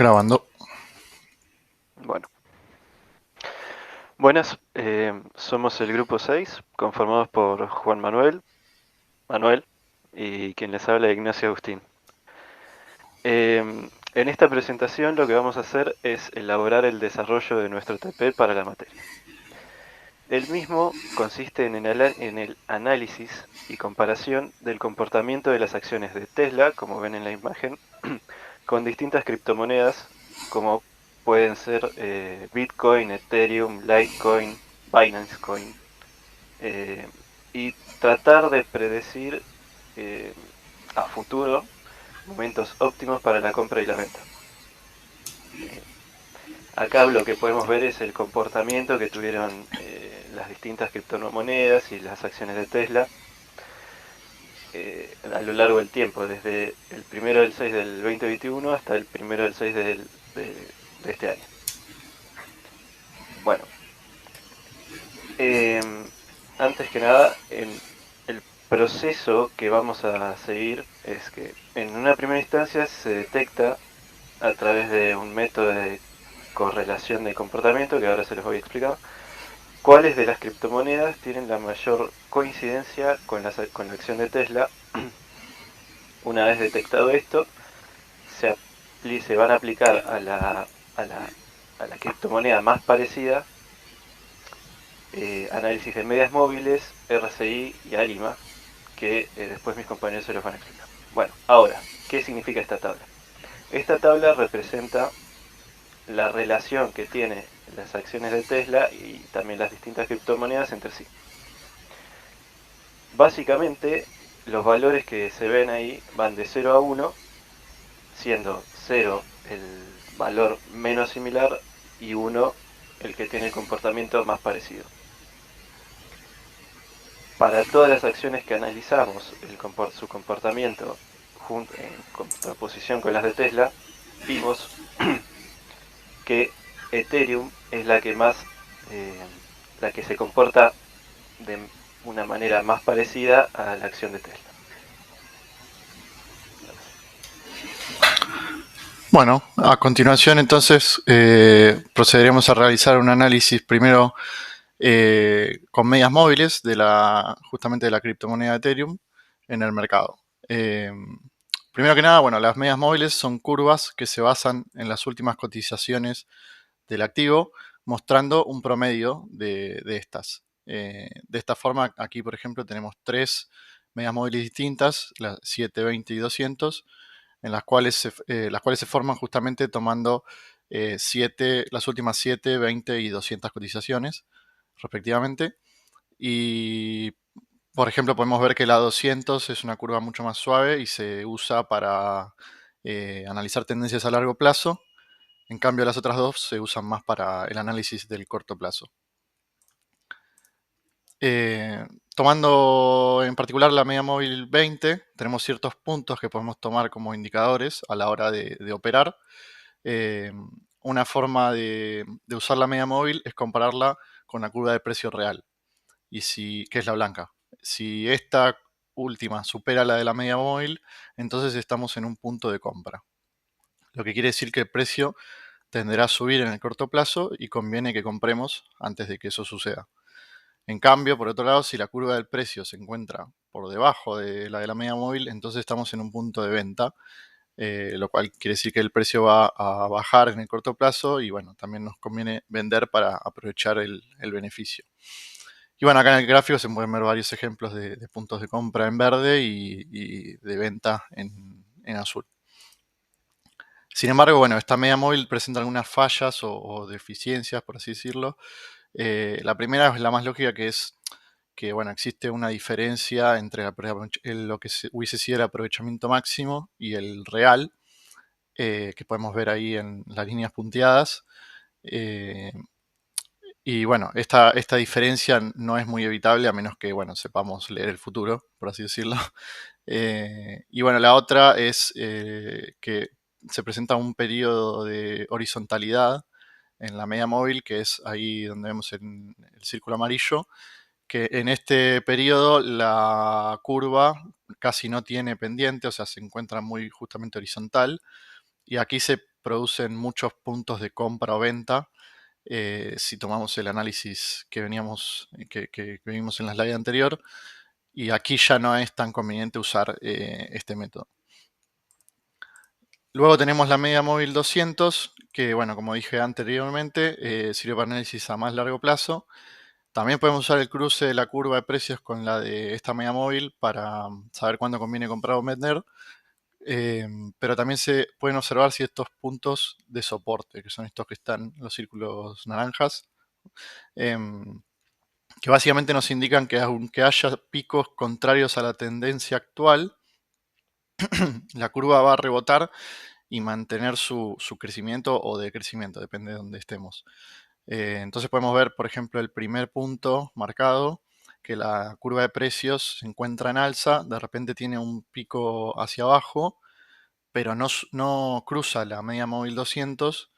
Grabando. Bueno, buenas, somos el grupo 6, conformados por Juan Manuel y quien les habla Ignacio Agustín. En esta presentación lo que vamos a hacer es elaborar el desarrollo de nuestro TP para la materia. El mismo consiste en el análisis y comparación del comportamiento de las acciones de Tesla, como ven en la imagen, con distintas criptomonedas como pueden ser Bitcoin, Ethereum, Litecoin, Binance Coin, eh, y tratar de predecir eh, a futuro momentos óptimos para la compra y la venta. Eh, Acá lo que podemos ver es el comportamiento que tuvieron las distintas criptomonedas y las acciones de Tesla a lo largo del tiempo, desde el 1 del 6 del 2021 hasta el 1 del 6 de este año. Bueno, antes que nada, el proceso que vamos a seguir es que en una primera instancia se detecta a través de un método de correlación de comportamiento, que ahora se los voy a explicar, cuáles de las criptomonedas tienen la mayor coincidencia con la acción de Tesla. Una vez detectado esto, se van a aplicar a la, a la criptomoneda más parecida análisis de medias móviles, RSI y ARIMA, que después mis compañeros se los van a explicar. Bueno, ahora, ¿qué significa esta tabla? Esta tabla representa la relación que tiene las acciones de Tesla y también las distintas criptomonedas entre sí. Básicamente, los valores que se ven ahí van de 0 a 1, siendo 0 el valor menos similar y 1 el que tiene el comportamiento más parecido. Para todas las acciones que analizamos su comportamiento en contraposición con las de Tesla, vimos que Ethereum es la que más, eh, la que se comporta de una manera más parecida a la acción de Tesla. Bueno, a continuación entonces procederemos a realizar un análisis primero con medias móviles justamente de la criptomoneda Ethereum en el mercado. Eh, Primero que nada, bueno, las medias móviles son curvas que se basan en las últimas cotizaciones del activo, mostrando un promedio de estas. De esta forma, aquí por ejemplo tenemos tres medias móviles distintas, las 7, 20 y 200, en las cuales se forman justamente tomando las últimas 7, 20 y 200 cotizaciones, respectivamente. Y, por ejemplo, podemos ver que la 200 es una curva mucho más suave y se usa para analizar tendencias a largo plazo. En cambio, las otras dos se usan más para el análisis del corto plazo. Eh, Tomando en particular la media móvil 20, tenemos ciertos puntos que podemos tomar como indicadores a la hora de operar. Eh, una forma de usar la media móvil es compararla con la curva de precio real, que es la blanca. Si esta última supera la de la media móvil, entonces estamos en un punto de compra. Lo que quiere decir que el precio tenderá a subir en el corto plazo y conviene que compremos antes de que eso suceda. En cambio, por otro lado, si la curva del precio se encuentra por debajo de la media móvil, entonces estamos en un punto de venta, lo cual quiere decir que el precio va a bajar en el corto plazo y bueno, también nos conviene vender para aprovechar el beneficio. Y bueno, acá en el gráfico se pueden ver varios ejemplos de puntos de compra en verde y de venta en azul. Sin embargo, bueno, esta media móvil presenta algunas fallas o deficiencias, por así decirlo. La primera es la más lógica, que es que bueno, existe una diferencia entre lo que hubiese sido el aprovechamiento máximo y el real, que podemos ver ahí en las líneas punteadas. Eh, y bueno, esta diferencia no es muy evitable a menos que bueno, sepamos leer el futuro, por así decirlo. Y bueno, la otra es que se presenta un periodo de horizontalidad en la media móvil, que es ahí donde vemos el círculo amarillo, que en este periodo la curva casi no tiene pendiente, o sea, se encuentra muy justamente horizontal. Y aquí se producen muchos puntos de compra o venta. Si tomamos el análisis que vimos en la slide anterior, y aquí ya no es tan conveniente usar este método. Luego tenemos la media móvil 200, que bueno, como dije anteriormente, sirve para análisis a más largo plazo. También podemos usar el cruce de la curva de precios con la de esta media móvil para saber cuándo conviene comprar o vender. Pero también se pueden observar si estos puntos de soporte, que son estos que están los círculos naranjas, que básicamente nos indican que aunque haya picos contrarios a la tendencia actual, la curva va a rebotar y mantener su crecimiento o decrecimiento, depende de dónde estemos. Entonces podemos ver, por ejemplo, el primer punto marcado, que la curva de precios se encuentra en alza, de repente tiene un pico hacia abajo, pero no cruza la media móvil 200,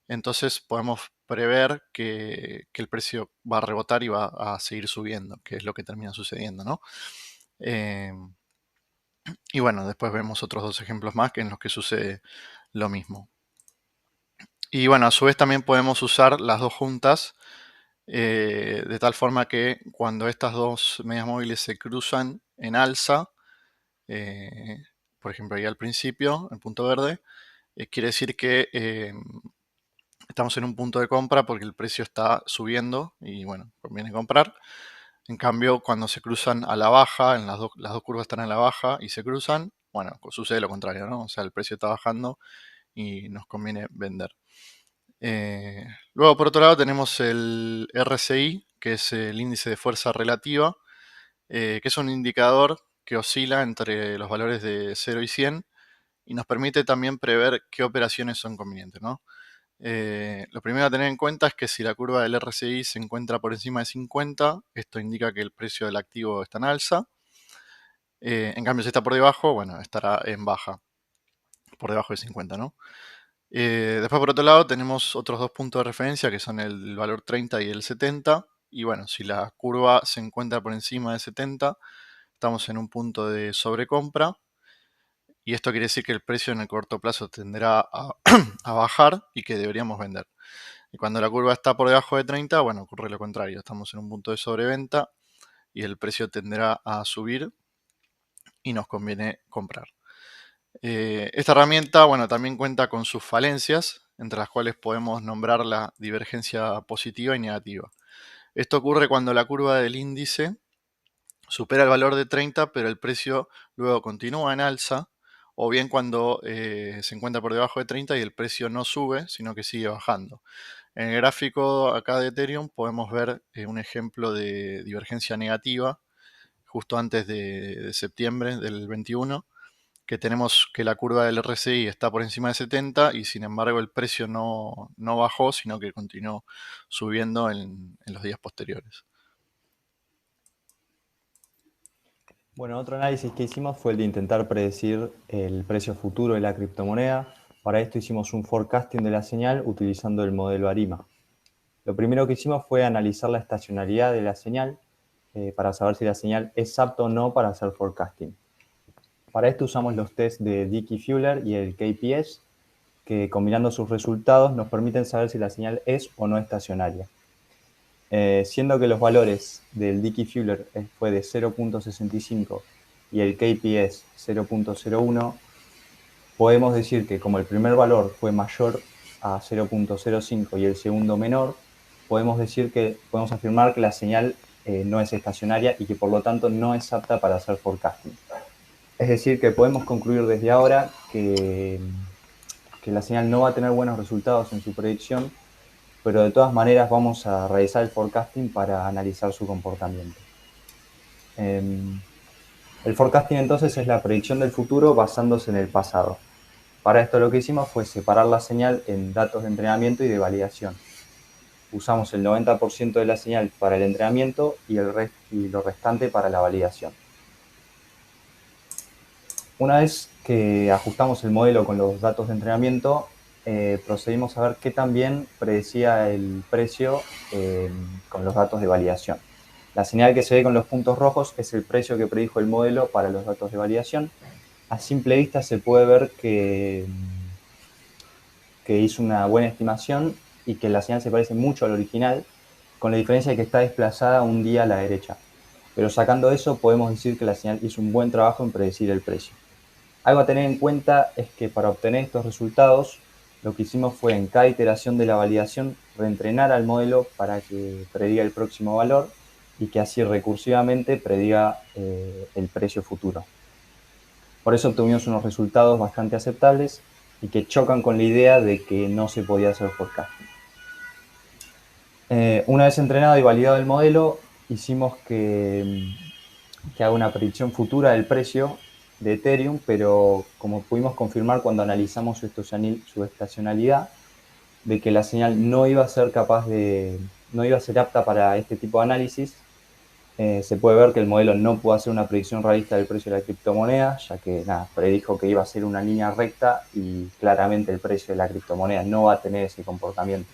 entonces podemos prever que el precio va a rebotar y va a seguir subiendo, que es lo que termina sucediendo, ¿no? Eh, y bueno, después vemos otros dos ejemplos más en los que sucede lo mismo. Y bueno, a su vez también podemos usar las dos juntas, de tal forma que cuando estas dos medias móviles se cruzan en alza, eh, por ejemplo ahí al principio, el punto verde, quiere decir que estamos en un punto de compra porque el precio está subiendo y bueno, conviene comprar. En cambio, cuando se cruzan a la baja, las dos curvas están a la baja y se cruzan, bueno, sucede lo contrario, ¿no? O sea, el precio está bajando y nos conviene vender. Luego, por otro lado, tenemos el RSI, que es el índice de fuerza relativa, que es un indicador que oscila entre los valores de 0 y 100 y nos permite también prever qué operaciones son convenientes, ¿no? Lo primero a tener en cuenta es que si la curva del RSI se encuentra por encima de 50, esto indica que el precio del activo está en alza. En cambio, si está por debajo, bueno, estará en baja, por debajo de 50, ¿no? Después, por otro lado, tenemos otros dos puntos de referencia que son el valor 30 y el 70. Y bueno, si la curva se encuentra por encima de 70, estamos en un punto de sobrecompra. Y esto quiere decir que el precio en el corto plazo tenderá a bajar y que deberíamos vender. Y cuando la curva está por debajo de 30, bueno, ocurre lo contrario. Estamos en un punto de sobreventa y el precio tenderá a subir y nos conviene comprar. Esta herramienta, bueno, también cuenta con sus falencias, entre las cuales podemos nombrar la divergencia positiva y negativa. Esto ocurre cuando la curva del índice supera el valor de 30, pero el precio luego continúa en alza, o bien cuando se encuentra por debajo de 30 y el precio no sube, sino que sigue bajando. En el gráfico acá de Ethereum podemos ver un ejemplo de divergencia negativa justo antes de septiembre del 21, que tenemos que la curva del RSI está por encima de 70 y sin embargo el precio no bajó, sino que continuó subiendo en los días posteriores. Bueno, otro análisis que hicimos fue el de intentar predecir el precio futuro de la criptomoneda. Para esto hicimos un forecasting de la señal utilizando el modelo ARIMA. Lo primero que hicimos fue analizar la estacionalidad de la señal para saber si la señal es apta o no para hacer forecasting. Para esto usamos los tests de Dickey-Fuller y el KPS, que combinando sus resultados nos permiten saber si la señal es o no estacionaria. Siendo que los valores del Dickey-Fuller fue de 0.65 y el KPS 0.01, podemos decir que como el primer valor fue mayor a 0.05 y el segundo menor, podemos afirmar que la señal no es estacionaria y que por lo tanto no es apta para hacer forecasting. Es decir, que podemos concluir desde ahora que la señal no va a tener buenos resultados en su predicción, pero de todas maneras vamos a realizar el forecasting para analizar su comportamiento. El forecasting entonces es la predicción del futuro basándose en el pasado. Para esto lo que hicimos fue separar la señal en datos de entrenamiento y de validación. Usamos el 90% de la señal para el entrenamiento y lo restante para la validación. Una vez que ajustamos el modelo con los datos de entrenamiento, procedimos a ver qué tan bien predecía el precio con los datos de validación. La señal que se ve con los puntos rojos es el precio que predijo el modelo para los datos de validación. A simple vista se puede ver que que hizo una buena estimación y que la señal se parece mucho al original, con la diferencia de que está desplazada un día a la derecha. Pero sacando eso, podemos decir que la señal hizo un buen trabajo en predecir el precio. Algo a tener en cuenta es que para obtener estos resultados, lo que hicimos fue en cada iteración de la validación reentrenar al modelo para que prediga el próximo valor y que así recursivamente prediga el precio futuro. Por eso obtuvimos unos resultados bastante aceptables y que chocan con la idea de que no se podía hacer forecasting. Una vez entrenado y validado el modelo, hicimos que haga una predicción futura del precio de Ethereum, pero como pudimos confirmar cuando analizamos su estacionalidad, de que la señal no iba a ser no iba a ser apta para este tipo de análisis, se puede ver que el modelo no pudo hacer una predicción realista del precio de la criptomoneda, ya que predijo que iba a ser una línea recta y claramente el precio de la criptomoneda no va a tener ese comportamiento.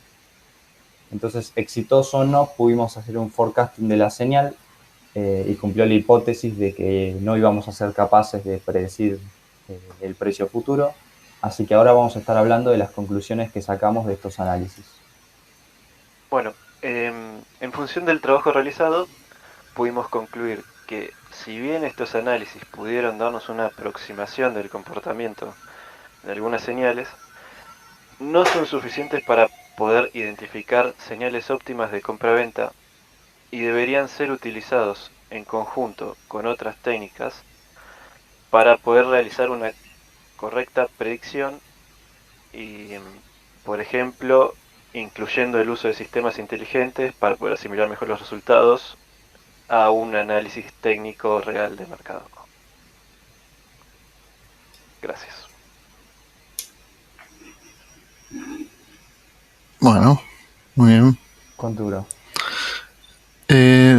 Entonces, exitoso o no, pudimos hacer un forecasting de la señal y cumplió la hipótesis de que no íbamos a ser capaces de predecir el precio futuro. Así que ahora vamos a estar hablando de las conclusiones que sacamos de estos análisis. Bueno, en función del trabajo realizado, pudimos concluir que si bien estos análisis pudieron darnos una aproximación del comportamiento de algunas señales, no son suficientes para poder identificar señales óptimas de compra-venta y deberían ser utilizados en conjunto con otras técnicas para poder realizar una correcta predicción y, por ejemplo, incluyendo el uso de sistemas inteligentes para poder asimilar mejor los resultados a un análisis técnico real de mercado. Gracias. Bueno, muy bien. ¿Cuánto duró?